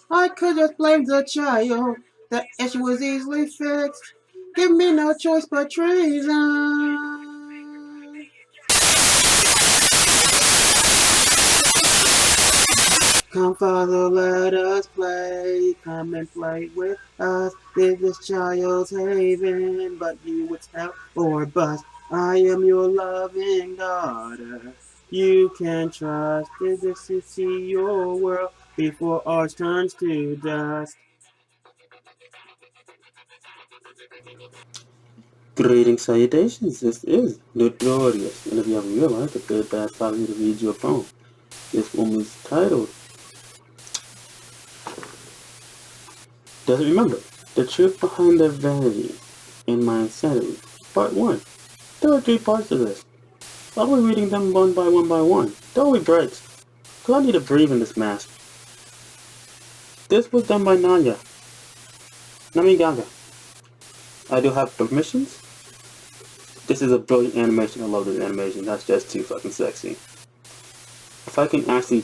I could just blame the child. The issue was easily fixed. Give me no choice but treason. Come, Father, let us play. Come and play with us. This is child's haven, but you would tell or bust. I am your loving daughter. You can trust this to see your world before ours turns to dust. Greetings, salutations. This is Notorious, and if you haven't realized, the third bad probably to read your phone. This one was titled Doesn't Remember the Truth Behind Their Vanity and My Insanity. Part 1. There are 3 parts to this. I'll be reading them one by one by one. Don't be breaks, because I need to breathe in this mask. This was done by Nami Gaga. I do have permissions. This is a brilliant animation. I love this animation. That's just too fucking sexy. If I can actually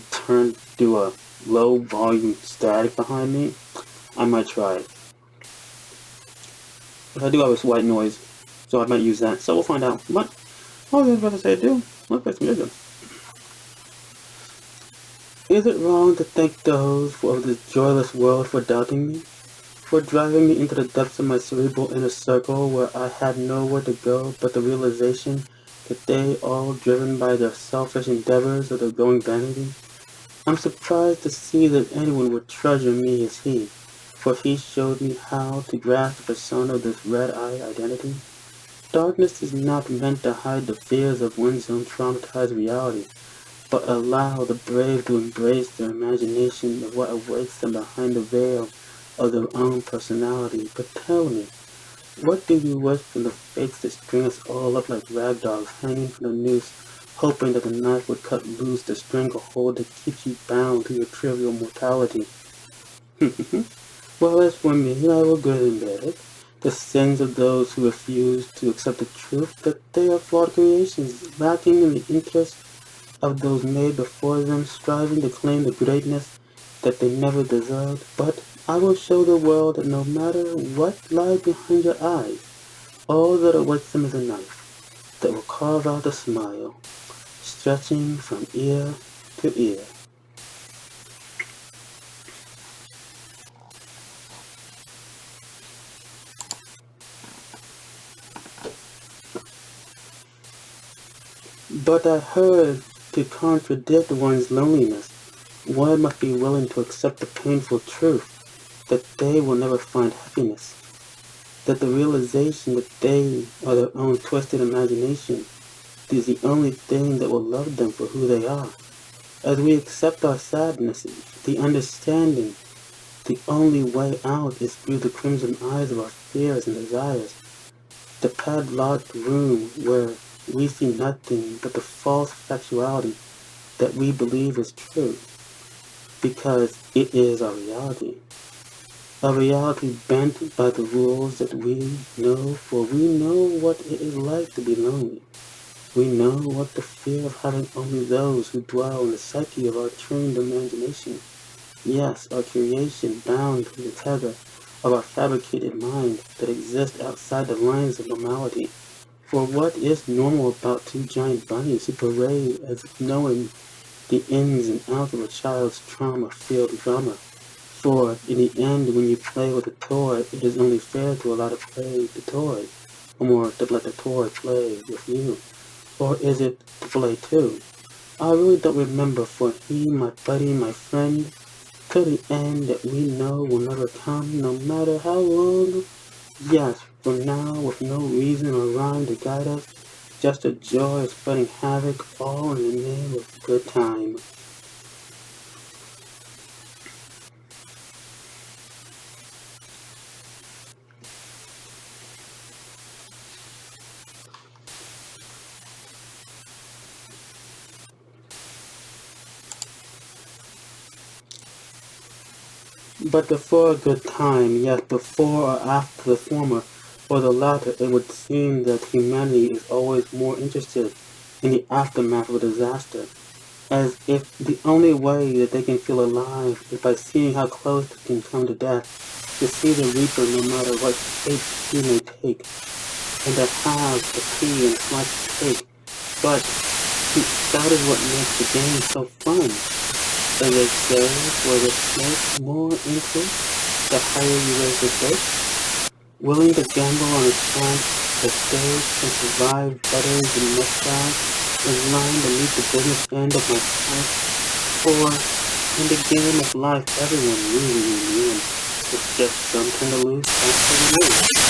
do a low volume static behind me, I might try it. But I do have a white noise, so I might use that. So we'll find out. What was I about to say, dude? Let's play some music. Is it wrong to thank those of this joyless world for doubting me? For driving me into the depths of my cerebral inner circle where I had nowhere to go but the realization that they all driven by their selfish endeavors or their growing vanity? I'm surprised to see that anyone would treasure me as he, for he showed me how to grasp the persona of this red-eye identity. Darkness is not meant to hide the fears of one's own traumatized reality, but allow the brave to embrace their imagination of what awaits them behind the veil of their own personality. But tell me, what do you wish from the fates that string us all up like rag dogs hanging from the noose, hoping that the knife would cut loose the stranglehold that keeps you bound to your trivial mortality? Well, as for me, I will grin and bear it. The sins of those who refuse to accept the truth that they are flawed creations, lacking in the interest of those made before them, striving to claim the greatness that they never deserved. But I will show the world that no matter what lies behind your eyes, all that awaits them is a knife that will carve out a smile, stretching from ear to ear. But I heard to contradict one's loneliness, one must be willing to accept the painful truth that they will never find happiness, that the realization that they are their own twisted imagination is the only thing that will love them for who they are. As we accept our sadness, the understanding, the only way out is through the crimson eyes of our fears and desires, the padlocked room where we see nothing but the false factuality that we believe is true, because it is our reality. A reality bent by the rules that we know, for we know what it is like to be lonely. We know what the fear of having only those who dwell in the psyche of our trained imagination. Yes, our creation bound to the tether of our fabricated mind that exists outside the lines of normality. For what is normal about 2 giant bunnies who parade as if knowing the ins and outs of a child's trauma-filled drama? For, in the end, when you play with a toy, it is only fair to allow to play the toy, or to let the toy play with you. Or is it to play too? I really don't remember, for he, my buddy, my friend, till the end that we know will never come, no matter how long. Yes, for now, with no reason or rhyme to guide us, just a joy of spreading havoc, all in the name of good time. But before a good time, yes, before or after the former or the latter, it would seem that humanity is always more interested in the aftermath of a disaster. as if the only way that they can feel alive is by seeing how close they can come to death, to see the reaper no matter what shape he may take, and to have the pea and slice the cake. But that is what makes the game so fun. As they say, where the snake more into, the higher you raise the stakes. Willing to gamble on a chance that they can survive letters and missiles in line to meet the business end of my life, for in the game of life everyone loses in the end. It's just some tend to lose faster than others.